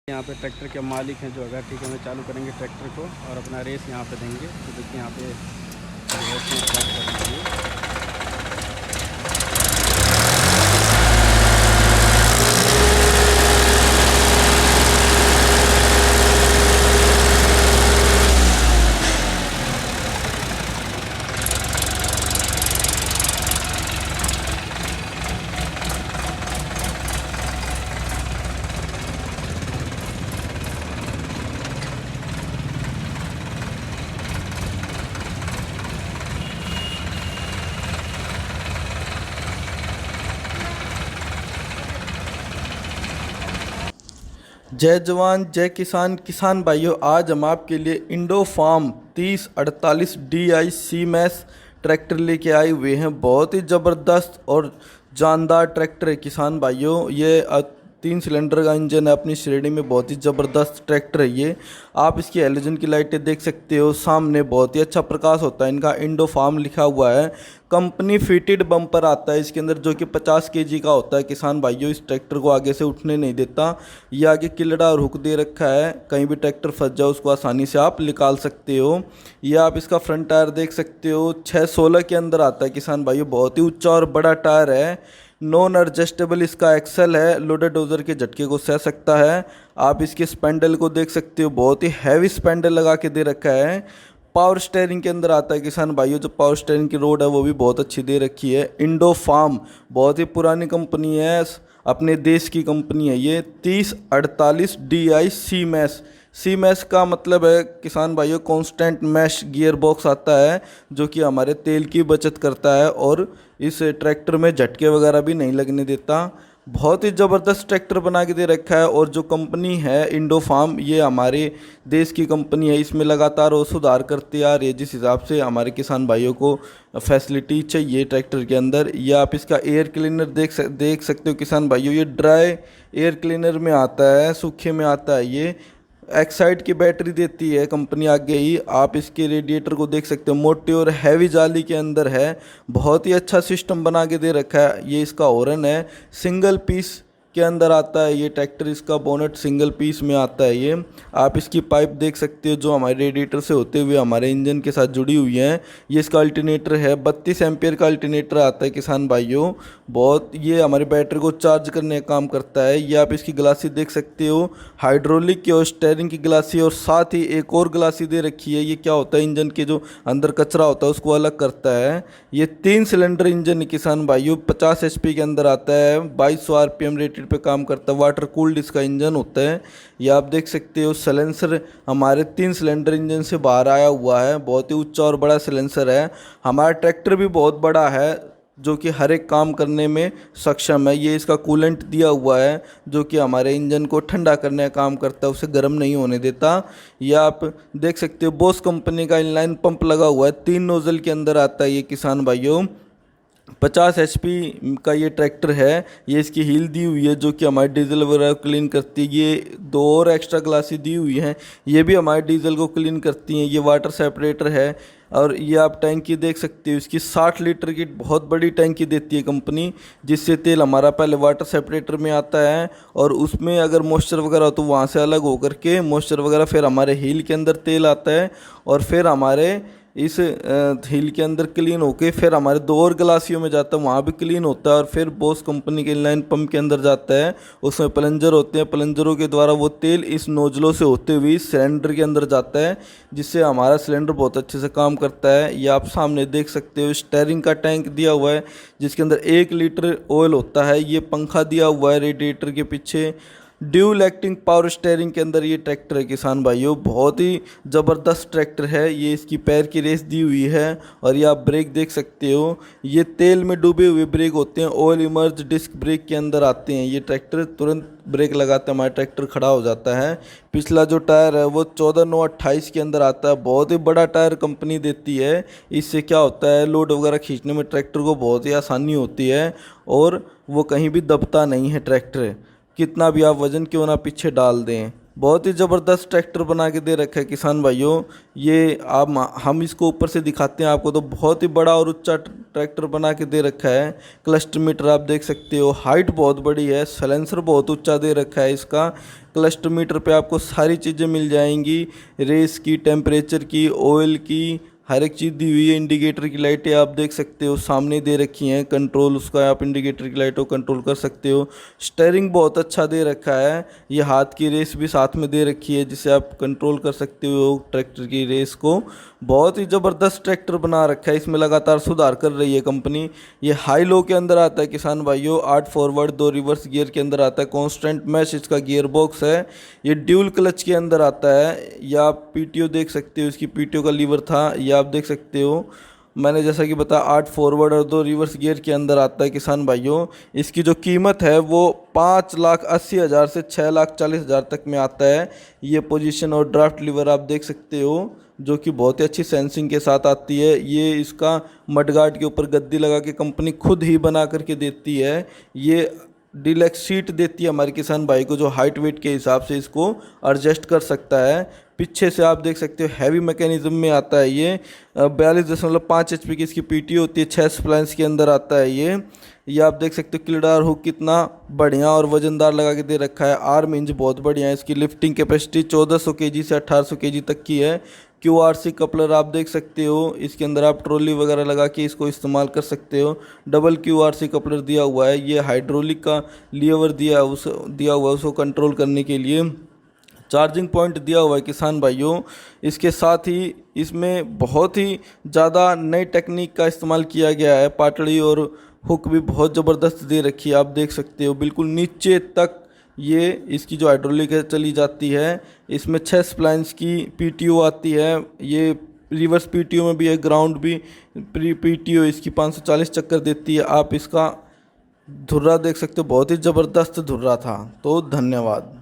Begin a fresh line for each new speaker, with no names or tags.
यहाँ पे ट्रैक्टर के मालिक हैं जो अगर ठीक है मैं चालू करेंगे ट्रैक्टर को और अपना रेस यहाँ पे देंगे। तो देखिए यहाँ पे रेस में स्टार्ट कर दीजिए।
जय जवान जय किसान। किसान भाइयों, आज हम आपके लिए Indo Farm 3048 DI CMAS tractor लेके आए हुए हैं। बहुत ही ज़बरदस्त और जानदार ट्रैक्टर है किसान भाइयों। ये 3 सिलेंडर का इंजन है अपनी श्रेणी में, बहुत ही ज़बरदस्त ट्रैक्टर है ये। आप इसकी हेलोजन की लाइटें देख सकते हो, सामने बहुत ही अच्छा प्रकाश होता है इनका। इंडो फार्म लिखा हुआ है। कंपनी फिटेड बम्पर आता है इसके अंदर जो कि 50 kg का होता है। किसान भाइयों, इस ट्रैक्टर को आगे से उठने नहीं देता। ये आगे किलड़ा और हुक दे रखा है, कहीं भी ट्रैक्टर फंस जाए उसको आसानी से आप निकाल सकते हो। ये आप इसका फ्रंट टायर देख सकते हो, 616 के अंदर आता है किसान भाइयों। बहुत ही ऊंचा और बड़ा टायर है। नॉन एडजस्टेबल इसका एक्सल है, लोडर डोजर के झटके को सह सकता है। आप इसके स्पेंडल को देख सकते हो, बहुत ही हैवी स्पेंडल लगा के दे रखा है। पावर स्टेयरिंग के अंदर आता है किसान भाइयों। जो पावर स्टेयरिंग की रोड है वो भी बहुत अच्छी दे रखी है। इंडो फार्म बहुत ही पुरानी कंपनी है, अपने देश की कंपनी है ये। 3048 DI CMAS। CMAS का मतलब है किसान भाइयों कांस्टेंट मैश गियर बॉक्स आता है जो कि हमारे तेल की बचत करता है और इस ट्रैक्टर में झटके वगैरह भी नहीं लगने देता। बहुत ही ज़बरदस्त ट्रैक्टर बना के दे रखा है। और जो कंपनी है इंडो फार्म, ये हमारे देश की कंपनी है। इसमें लगातार वो सुधार करते आ रही है जिस हिसाब से हमारे किसान भाइयों को फैसिलिटी चाहिए ट्रैक्टर के अंदर। ये आप इसका एयर क्लीनर देख सकते हो किसान भाइयों। ये ड्राई एयर क्लीनर में आता है, सूखे में आता है ये। एक्साइड की बैटरी देती है कंपनी आगे ही। आप इसके रेडिएटर को देख सकते हो, मोटी और हैवी जाली के अंदर है। बहुत ही अच्छा सिस्टम बना के दे रखा है। ये इसका हॉर्न है, सिंगल पीस के अंदर आता है ये ट्रैक्टर। इसका बोनट सिंगल पीस में आता है ये। आप इसकी पाइप देख सकते हो जो हमारे रेडिएटर से होते हुए हमारे इंजन के साथ जुड़ी हुई है। ये इसका अल्टरनेटर है, 32 एम्पियर का अल्टरनेटर आता है किसान भाइयों। बहुत ये हमारी बैटरी को चार्ज करने का काम करता है। ये आप इसकी ग्लासी देख सकते हो, हाइड्रोलिक की और स्टेयरिंग की ग्लासी, और साथ ही एक और ग्लासी दे रखी है। ये क्या होता है, इंजन के जो अंदर कचरा होता है उसको अलग करता है। ये 3 सिलेंडर इंजन किसान भाइयों, 50 HP के अंदर आता है, 2200 RPM रेटेड पे काम करता है। वाटर कूल्ड इसका इंजन होता है। ये आप देख सकते हो, सलेंसर हमारे 3 सिलेंडर इंजन से बाहर आया हुआ है। बहुत ही ऊंचा और बड़ा सलेंसर है। हमारा ट्रैक्टर भी बहुत बड़ा है जो कि हर एक काम करने में सक्षम है। ये इसका कूलेंट दिया हुआ है जो कि हमारे इंजन को ठंडा करने का काम करता है, उसे गर्म नहीं होने देता। ये आप देख सकते हो, बोस कंपनी का इनलाइन पंप लगा हुआ है, 3 नोजल के अंदर आता है ये किसान भाइयों। 50 HP का ये ट्रैक्टर है। ये इसकी हील दी हुई है जो कि हमारे डीजल वगैरह क्लीन करती है। ये 2 और एक्स्ट्रा ग्लासें दी हुई हैं, ये भी हमारे डीजल को क्लीन करती हैं। ये वाटर सेपरेटर है। और ये आप टैंकी देख सकते हो, इसकी 60 लीटर की बहुत बड़ी टैंकी देती है कंपनी, जिससे तेल हमारा पहले वाटर सेपरेटर में आता है और उसमें अगर मॉइस्चर वगैरह हो तो वहाँ से अलग होकर के मॉइस्चर वगैरह फिर हमारे हील के अंदर तेल आता है और फिर हमारे इस हील के अंदर क्लीन होके फिर हमारे 2 और गलासियों में जाता है, वहाँ भी क्लीन होता है और फिर बोस कंपनी के इनलाइन पंप के अंदर जाता है। उसमें प्लंजर होते हैं, प्लंजरों के द्वारा वो तेल इस नोजलों से होते हुए सिलेंडर के अंदर जाता है, जिससे हमारा सिलेंडर बहुत अच्छे से काम करता है। ये आप सामने देख सकते हो, स्टीयरिंग का टैंक दिया हुआ है जिसके अंदर 1 लीटर ऑयल होता है। ये पंखा दिया हुआ है रेडिएटर के पीछे। ड्यूल एक्टिंग पावर स्टेयरिंग के अंदर ये ट्रैक्टर है किसान भाइयों। बहुत ही ज़बरदस्त ट्रैक्टर है ये। इसकी पैर की रेस दी हुई है और ये आप ब्रेक देख सकते हो, ये तेल में डूबे हुए ब्रेक होते हैं, ऑयल इमर्ज डिस्क ब्रेक के अंदर आते हैं ये ट्रैक्टर। तुरंत ब्रेक लगाते हमारा ट्रैक्टर खड़ा हो जाता है। पिछला जो टायर है वो 14/9/28 के अंदर आता है। बहुत ही बड़ा टायर कंपनी देती है। इससे क्या होता है, लोड वगैरह खींचने में ट्रैक्टर को बहुत ही आसानी होती है और वो कहीं भी दबता नहीं है ट्रैक्टर, कितना भी आप वज़न क्यों ना पीछे डाल दें। बहुत ही ज़बरदस्त ट्रैक्टर बना के दे रखा है किसान भाइयों। ये आप हम इसको ऊपर से दिखाते हैं आपको, तो बहुत ही बड़ा और ऊंचा ट्रैक्टर बना के दे रखा है। क्लस्टर मीटर आप देख सकते हो, हाइट बहुत बड़ी है, साइलेंसर बहुत ऊंचा दे रखा है इसका। क्लस्टर मीटर पे आपको सारी चीज़ें मिल जाएंगी, रेस की, टेम्परेचर की, ऑयल की, हर एक चीज़ दी हुई है। इंडिकेटर की लाइटें आप देख सकते हो सामने दे रखी हैं, कंट्रोल उसका आप इंडिकेटर की लाइटों को कंट्रोल कर सकते हो। स्टीयरिंग बहुत अच्छा दे रखा है, ये हाथ की रेस भी साथ में दे रखी है जिसे आप कंट्रोल कर सकते हो ट्रैक्टर की रेस को। बहुत ही ज़बरदस्त ट्रैक्टर बना रखा है, इसमें लगातार सुधार कर रही है कंपनी। ये हाई लो के अंदर आता है किसान भाइयों, 8 फॉरवर्ड 2 रिवर्स गियर के अंदर आता है। कॉन्स्टेंट मैश इसका गियर बॉक्स है। ये ड्यूल क्लच के अंदर आता है। या आप पीटीओ देख सकते हो, इसकी पीटीओ का लीवर था, या आप देख सकते हो मैंने जैसा कि बताया 8 फॉरवर्ड और 2 रिवर्स गियर के अंदर आता है किसान भाइयों। इसकी जो कीमत है वो 5,80,000 से 6,40,000 तक में आता है। ये पोजीशन और ड्राफ्ट लीवर आप देख सकते हो, जो कि बहुत ही अच्छी सेंसिंग के साथ आती है। ये इसका मडगार्ड के ऊपर गद्दी लगा के कंपनी खुद ही बना करके देती है। ये डीलक्स सीट देती है हमारे किसान भाई को, जो हाइट वेट के हिसाब से इसको एडजस्ट कर सकता है। पीछे से आप देख सकते हो हैवी मैकेनिज्म में आता है ये। 42.5 HP की इसकी पीटी होती है, 6 स्प्लाइंस के अंदर आता है ये आप देख सकते हो। किलडार हुक कितना बढ़िया और वजनदार लगा के दे रखा है। आर्म इंच बहुत बढ़िया है। इसकी लिफ्टिंग कैपेसिटी 1400 kg से 1800 kg तक की है। QRC कपलर आप देख सकते हो, इसके अंदर आप ट्रॉली वगैरह लगा के इसको इस्तेमाल कर सकते हो। डबल QRC कपलर दिया हुआ है। ये हाइड्रोलिक का लीवर दिया हुआ है उसको कंट्रोल करने के लिए। चार्जिंग पॉइंट दिया हुआ है किसान भाइयों। इसके साथ ही इसमें बहुत ही ज़्यादा नई टेक्निक का इस्तेमाल किया गया है। पाटड़ी और हुक भी बहुत ज़बरदस्त दे रखी है, आप देख सकते हो। बिल्कुल नीचे तक ये इसकी जो हाइड्रोलिक है चली जाती है। इसमें 6 स्प्लाइंस की पीटीओ आती है। ये रिवर्स पीटीओ में भी है, ग्राउंड भी पीटीओ इसकी 540 चक्कर देती है। आप इसका धुर्रा देख सकते हो, बहुत ही ज़बरदस्त धुर्रा था। तो धन्यवाद।